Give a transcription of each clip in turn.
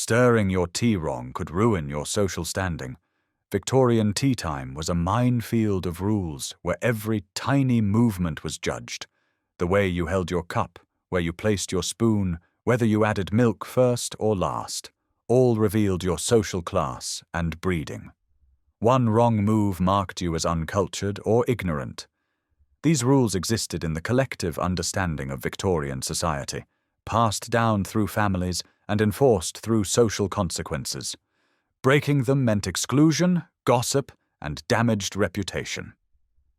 Stirring your tea wrong could ruin your social standing. Victorian tea time was a minefield of rules where every tiny movement was judged. The way you held your cup, where you placed your spoon, whether you added milk first or last, all revealed your social class and breeding. One wrong move marked you as uncultured or ignorant. These rules existed in the collective understanding of Victorian society, passed down through families and enforced through social consequences. Breaking them meant exclusion, gossip, and damaged reputation.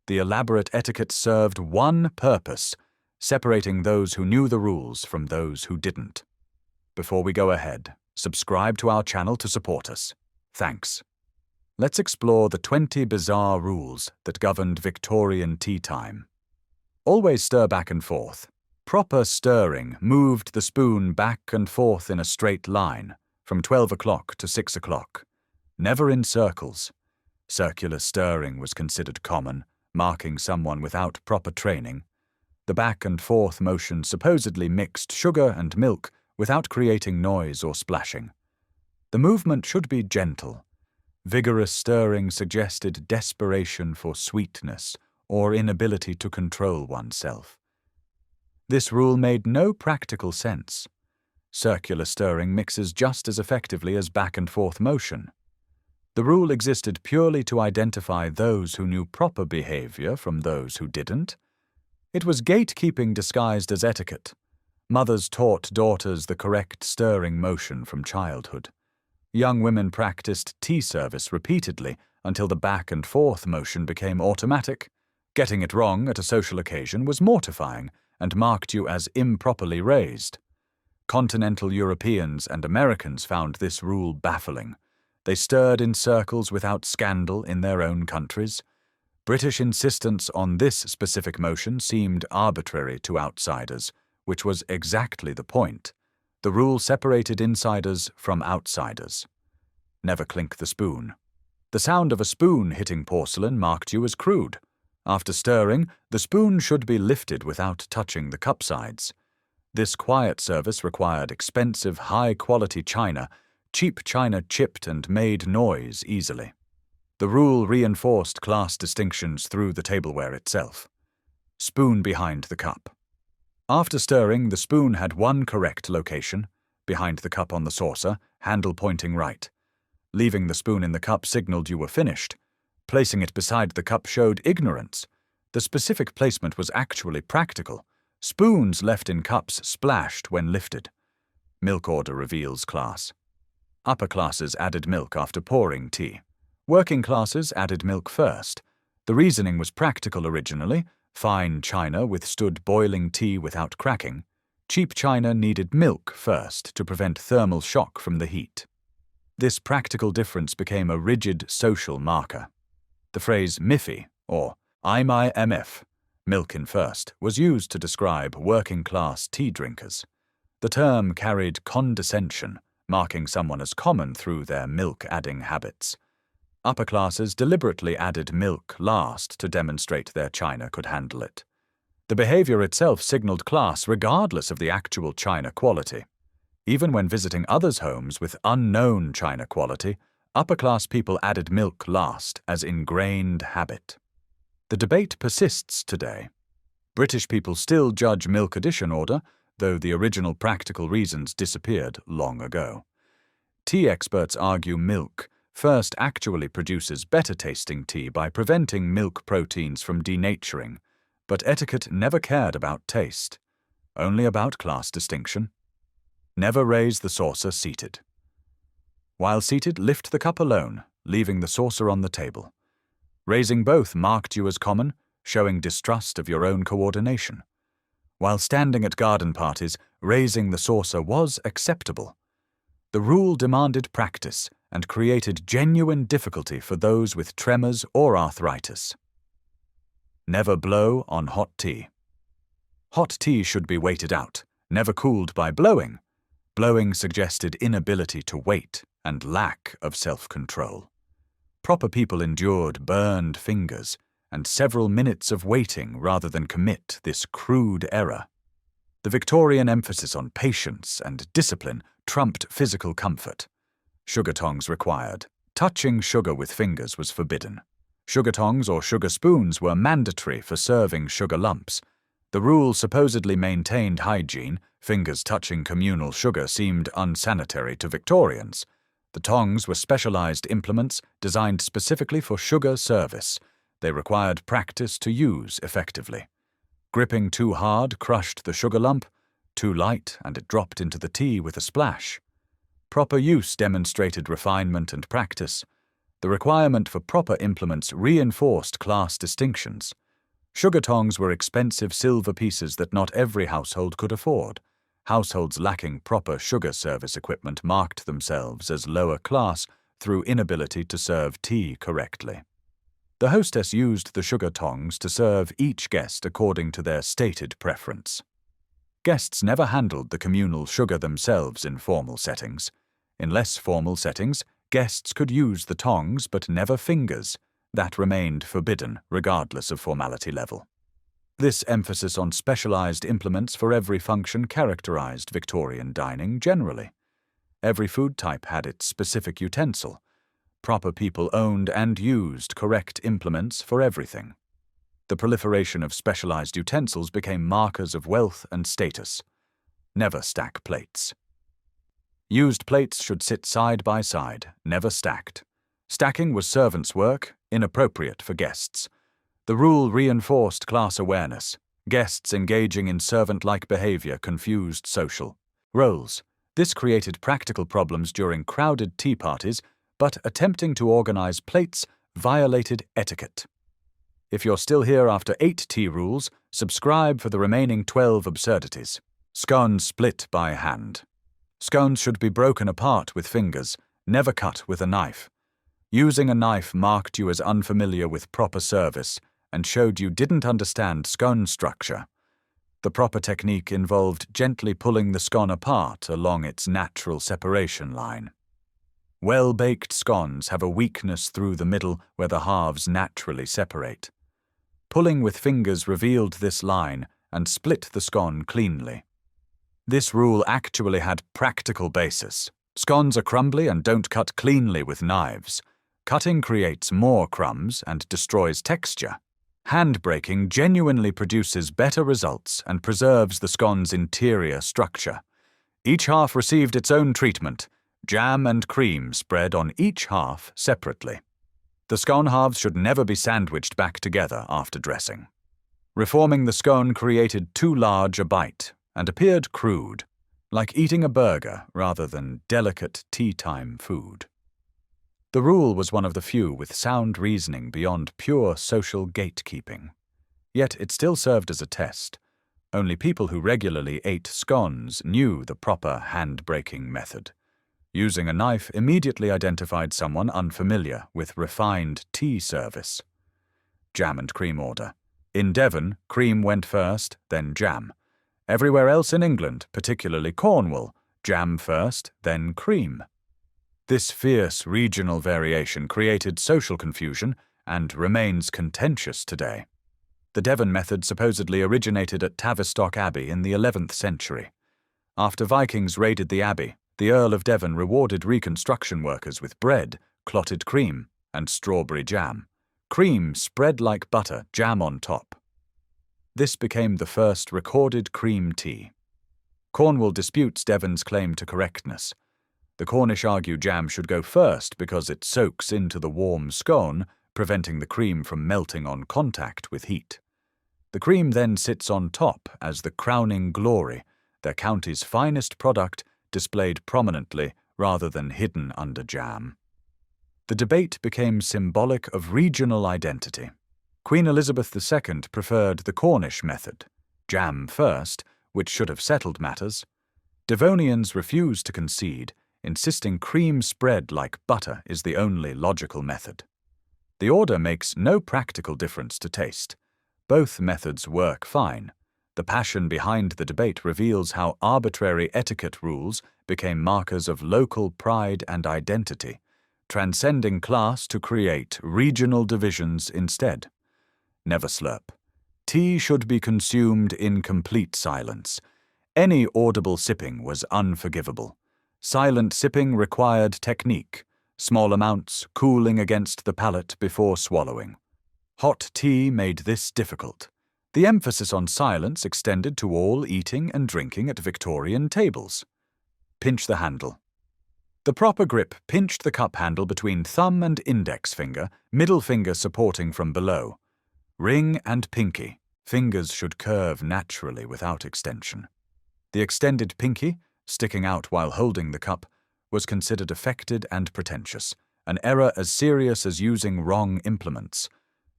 The elaborate etiquette served one purpose: separating those who knew the rules from those who didn't. Before we go ahead, subscribe to our channel to support us. Thanks. Let's explore the 20 bizarre rules that governed Victorian tea time. Always stir back and forth. Proper stirring moved the spoon back and forth in a straight line, from 12 o'clock to 6 o'clock. Never in circles. Circular stirring was considered common, marking someone without proper training. The back and forth motion supposedly mixed sugar and milk without creating noise or splashing. The movement should be gentle. Vigorous stirring suggested desperation for sweetness or inability to control oneself. This rule made no practical sense. Circular stirring mixes just as effectively as back and forth motion. The rule existed purely to identify those who knew proper behavior from those who didn't. It was gatekeeping disguised as etiquette. Mothers taught daughters the correct stirring motion from childhood. Young women practiced tea service repeatedly until the back and forth motion became automatic. Getting it wrong at a social occasion was mortifying and marked you as improperly raised. Continental Europeans and Americans found this rule baffling. They stirred in circles without scandal in their own countries. British insistence on this specific motion seemed arbitrary to outsiders, which was exactly the point. The rule separated insiders from outsiders. Never clink the spoon. The sound of a spoon hitting porcelain marked you as crude. After stirring, the spoon should be lifted without touching the cup sides. This quiet service required expensive, high-quality china. Cheap china chipped and made noise easily. The rule reinforced class distinctions through the tableware itself. Spoon behind the cup. After stirring, the spoon had one correct location, behind the cup on the saucer, handle pointing right. Leaving the spoon in the cup signaled you were finished. Placing it beside the cup showed ignorance. The specific placement was actually practical. Spoons left in cups splashed when lifted. Milk order reveals class. Upper classes added milk after pouring tea. Working classes added milk first. The reasoning was practical originally. Fine china withstood boiling tea without cracking. Cheap china needed milk first to prevent thermal shock from the heat. This practical difference became a rigid social marker. The phrase miffy, or IMF, milk in first, was used to describe working-class tea drinkers. The term carried condescension, marking someone as common through their milk-adding habits. Upper classes deliberately added milk last to demonstrate their china could handle it. The behavior itself signaled class regardless of the actual china quality. Even when visiting others' homes with unknown china quality, upper-class people added milk last as ingrained habit. The debate persists today. British people still judge milk addition order, though the original practical reasons disappeared long ago. Tea experts argue milk first actually produces better-tasting tea by preventing milk proteins from denaturing, but etiquette never cared about taste, only about class distinction. Never raise the saucer seated. While seated, lift the cup alone, leaving the saucer on the table. Raising both marked you as common, showing distrust of your own coordination. While standing at garden parties, raising the saucer was acceptable. The rule demanded practice and created genuine difficulty for those with tremors or arthritis. Never blow on hot tea. Hot tea should be waited out, never cooled by blowing. Blowing suggested inability to wait and lack of self-control. Proper people endured burned fingers and several minutes of waiting rather than commit this crude error. The Victorian emphasis on patience and discipline trumped physical comfort. Sugar tongs required. Touching sugar with fingers was forbidden. Sugar tongs or sugar spoons were mandatory for serving sugar lumps. The rule supposedly maintained hygiene. Fingers touching communal sugar seemed unsanitary to Victorians. The tongs were specialized implements designed specifically for sugar service. They required practice to use effectively. Gripping too hard crushed the sugar lump, too light and it dropped into the tea with a splash. Proper use demonstrated refinement and practice. The requirement for proper implements reinforced class distinctions. Sugar tongs were expensive silver pieces that not every household could afford. Households lacking proper sugar service equipment marked themselves as lower class through inability to serve tea correctly. The hostess used the sugar tongs to serve each guest according to their stated preference. Guests never handled the communal sugar themselves in formal settings. In less formal settings, guests could use the tongs but never fingers. That remained forbidden, regardless of formality level. This emphasis on specialized implements for every function characterized Victorian dining generally. Every food type had its specific utensil. Proper people owned and used correct implements for everything. The proliferation of specialized utensils became markers of wealth and status. Never stack plates. Used plates should sit side by side, never stacked. Stacking was servants' work, inappropriate for guests. The rule reinforced class awareness. Guests engaging in servant-like behavior confused social roles. This created practical problems during crowded tea parties, but attempting to organize plates violated etiquette. If you're still here after 8 tea rules, subscribe for the remaining 12 absurdities. Scones split by hand. Scones should be broken apart with fingers, never cut with a knife. Using a knife marked you as unfamiliar with proper service and showed you didn't understand scone structure. The proper technique involved gently pulling the scone apart along its natural separation line. Well-baked scones have a weakness through the middle where the halves naturally separate. Pulling with fingers revealed this line and split the scone cleanly. This rule actually had practical basis. Scones are crumbly and don't cut cleanly with knives. Cutting creates more crumbs and destroys texture. Hand-breaking genuinely produces better results and preserves the scone's interior structure. Each half received its own treatment, jam and cream spread on each half separately. The scone halves should never be sandwiched back together after dressing. Reforming the scone created too large a bite and appeared crude, like eating a burger rather than delicate tea-time food. The rule was one of the few with sound reasoning beyond pure social gatekeeping. Yet it still served as a test. Only people who regularly ate scones knew the proper hand-breaking method. Using a knife immediately identified someone unfamiliar with refined tea service. Jam and cream order. In Devon, cream went first, then jam. Everywhere else in England, particularly Cornwall, jam first, then cream. This fierce regional variation created social confusion and remains contentious today. The Devon method supposedly originated at Tavistock Abbey in the 11th century. After Vikings raided the abbey, the Earl of Devon rewarded reconstruction workers with bread, clotted cream, and strawberry jam. Cream spread like butter, jam on top. This became the first recorded cream tea. Cornwall disputes Devon's claim to correctness. The Cornish argue jam should go first because it soaks into the warm scone, preventing the cream from melting on contact with heat. The cream then sits on top as the crowning glory, their county's finest product displayed prominently rather than hidden under jam. The debate became symbolic of regional identity. Queen Elizabeth II preferred the Cornish method, jam first, which should have settled matters. Devonians refused to concede, insisting cream spread like butter is the only logical method. The order makes no practical difference to taste. Both methods work fine. The passion behind the debate reveals how arbitrary etiquette rules became markers of local pride and identity, transcending class to create regional divisions instead. Never slurp. Tea should be consumed in complete silence. Any audible sipping was unforgivable. Silent sipping required technique, small amounts cooling against the palate before swallowing. Hot tea made this difficult. The emphasis on silence extended to all eating and drinking at Victorian tables. Pinch the handle. The proper grip pinched the cup handle between thumb and index finger, middle finger supporting from below. Ring and pinky. Fingers should curve naturally without extension. The extended pinky, sticking out while holding the cup, was considered affected and pretentious, an error as serious as using wrong implements.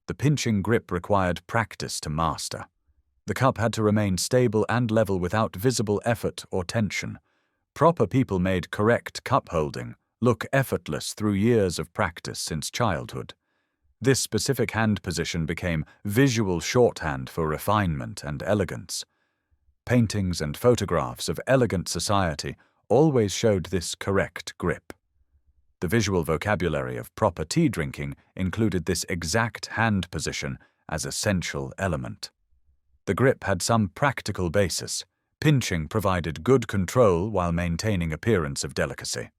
The pinching grip required practice to master. The cup had to remain stable and level without visible effort or tension. Proper people made correct cup holding look effortless through years of practice since childhood. This specific hand position became visual shorthand for refinement and elegance. Paintings and photographs of elegant society always showed this correct grip. The visual vocabulary of proper tea drinking included this exact hand position as essential element. The grip had some practical basis. Pinching provided good control while maintaining appearance of delicacy.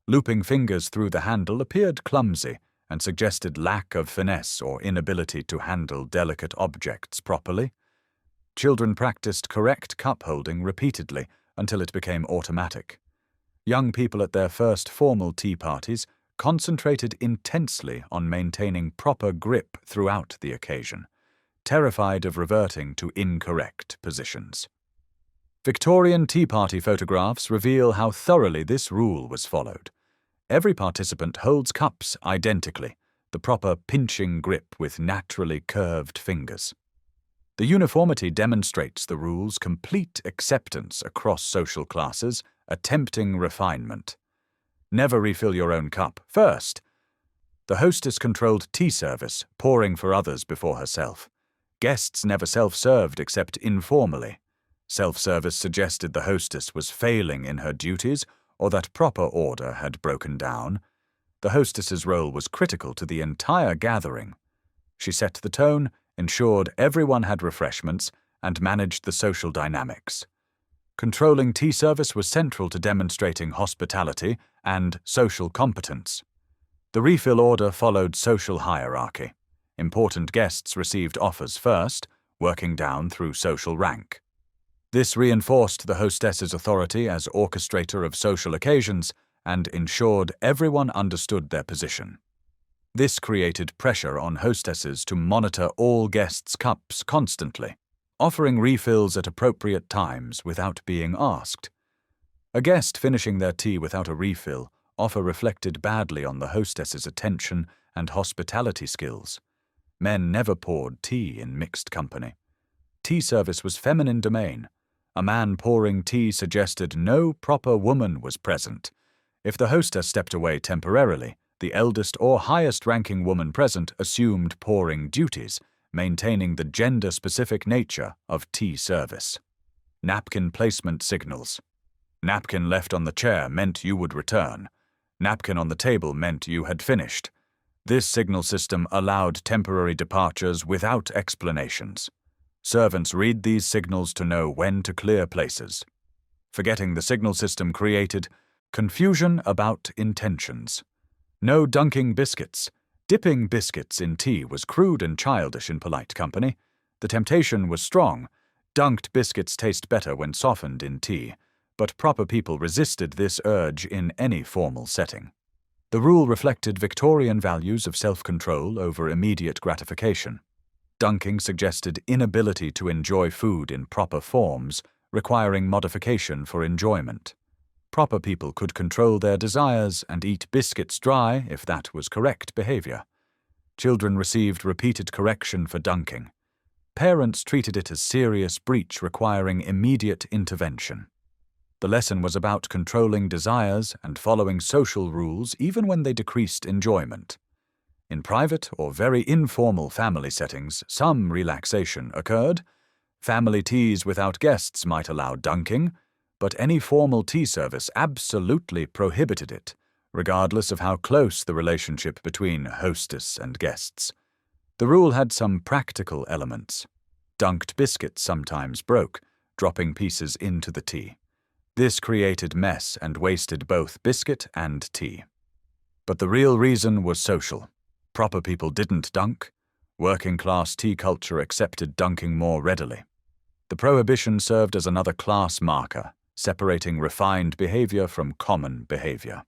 Looping fingers through the handle appeared clumsy and suggested lack of finesse or inability to handle delicate objects properly. Children practiced correct cup holding repeatedly until it became automatic. Young people at their first formal tea parties concentrated intensely on maintaining proper grip throughout the occasion, terrified of reverting to incorrect positions. Victorian tea party photographs reveal how thoroughly this rule was followed. Every participant holds cups identically, the proper pinching grip with naturally curved fingers. The uniformity demonstrates the rule's complete acceptance across social classes, a tempting refinement. Never refill your own cup first. The hostess controlled tea service, pouring for others before herself. Guests never self-served except informally. Self-service suggested the hostess was failing in her duties or that proper order had broken down. The hostess's role was critical to the entire gathering. She set the tone, ensured everyone had refreshments, and managed the social dynamics. Controlling tea service was central to demonstrating hospitality and social competence. The refill order followed social hierarchy. Important guests received offers first, working down through social rank. This reinforced the hostess's authority as orchestrator of social occasions and ensured everyone understood their position. This created pressure on hostesses to monitor all guests' cups constantly, offering refills at appropriate times without being asked. A guest finishing their tea without a refill often reflected badly on the hostess's attention and hospitality skills. Men never poured tea in mixed company. Tea service was feminine domain. A man pouring tea suggested no proper woman was present. If the hostess stepped away temporarily, the eldest or highest-ranking woman present assumed pouring duties, maintaining the gender-specific nature of tea service. Napkin placement signals. Napkin left on the chair meant you would return. Napkin on the table meant you had finished. This signal system allowed temporary departures without explanations. Servants read these signals to know when to clear places. Forgetting the signal system created confusion about intentions. No dunking biscuits. Dipping biscuits in tea was crude and childish in polite company. The temptation was strong. Dunked biscuits taste better when softened in tea, but proper people resisted this urge in any formal setting. The rule reflected Victorian values of self-control over immediate gratification. Dunking suggested inability to enjoy food in proper forms, requiring modification for enjoyment. Proper people could control their desires and eat biscuits dry if that was correct behavior. Children received repeated correction for dunking. Parents treated it as serious breach requiring immediate intervention. The lesson was about controlling desires and following social rules even when they decreased enjoyment. In private or very informal family settings, some relaxation occurred. Family teas without guests might allow dunking, but any formal tea service absolutely prohibited it, regardless of how close the relationship between hostess and guests. The rule had some practical elements. Dunked biscuits sometimes broke, dropping pieces into the tea. This created mess and wasted both biscuit and tea. But the real reason was social. Proper people didn't dunk. Working-class tea culture accepted dunking more readily. The prohibition served as another class marker, separating refined behavior from common behavior.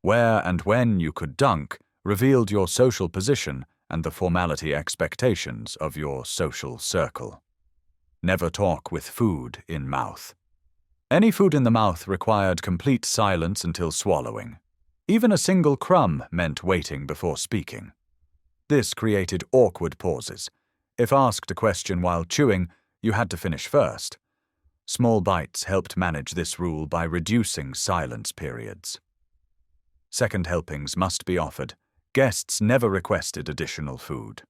Where and when you could dunk revealed your social position and the formality expectations of your social circle. Never talk with food in mouth. Any food in the mouth required complete silence until swallowing. Even a single crumb meant waiting before speaking. This created awkward pauses. If asked a question while chewing, you had to finish first. Small bites helped manage this rule by reducing silence periods. Second helpings must be offered. Guests never requested additional food.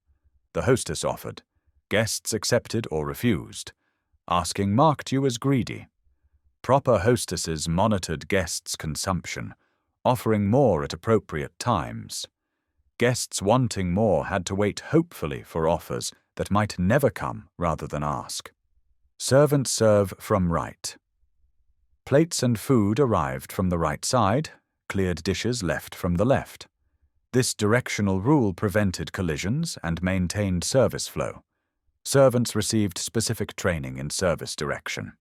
The hostess offered. Guests accepted or refused. Asking marked you as greedy. Proper hostesses monitored guests' consumption, offering more at appropriate times. Guests wanting more had to wait hopefully for offers that might never come rather than ask. Servants serve from right. Plates and food arrived from the right side, cleared dishes left from the left. This directional rule prevented collisions and maintained service flow. Servants received specific training in service direction.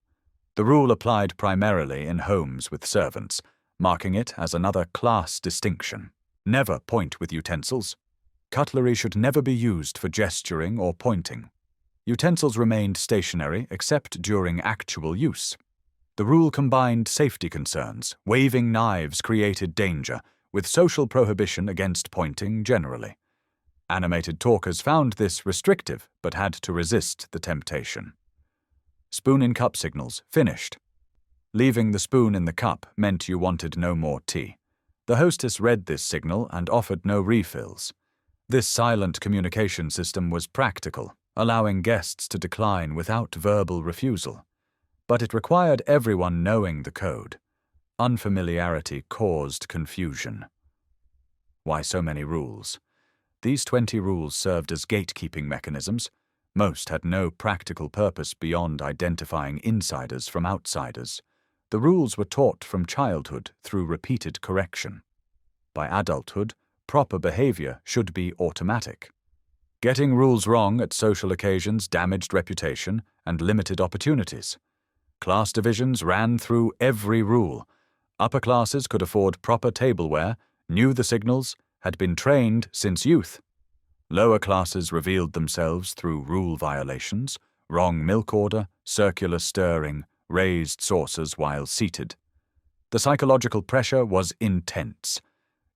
The rule applied primarily in homes with servants, marking it as another class distinction. Never point with utensils. Cutlery should never be used for gesturing or pointing. Utensils remained stationary except during actual use. The rule combined safety concerns. Waving knives created danger, with social prohibition against pointing generally. Animated talkers found this restrictive, but had to resist the temptation. Spoon in cup signals finished. Leaving the spoon in the cup meant you wanted no more tea. The hostess read this signal and offered no refills. This silent communication system was practical, allowing guests to decline without verbal refusal. But it required everyone knowing the code. Unfamiliarity caused confusion. Why so many rules? These 20 rules served as gatekeeping mechanisms. Most had no practical purpose beyond identifying insiders from outsiders. The rules were taught from childhood through repeated correction. By adulthood, proper behavior should be automatic. Getting rules wrong at social occasions damaged reputation and limited opportunities. Class divisions ran through every rule. Upper classes could afford proper tableware, knew the signals, had been trained since youth. Lower classes revealed themselves through rule violations, wrong milk order, circular stirring, raised saucers while seated. The psychological pressure was intense.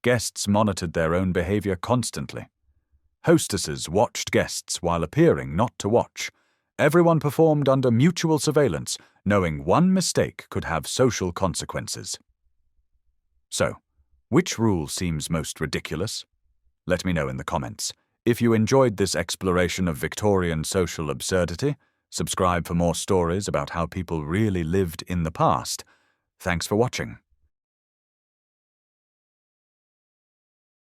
Guests monitored their own behavior constantly. Hostesses watched guests while appearing not to watch. Everyone performed under mutual surveillance, knowing one mistake could have social consequences. So, which rule seems most ridiculous? Let me know in the comments. If you enjoyed this exploration of Victorian social absurdity, subscribe for more stories about how people really lived in the past. Thanks for watching.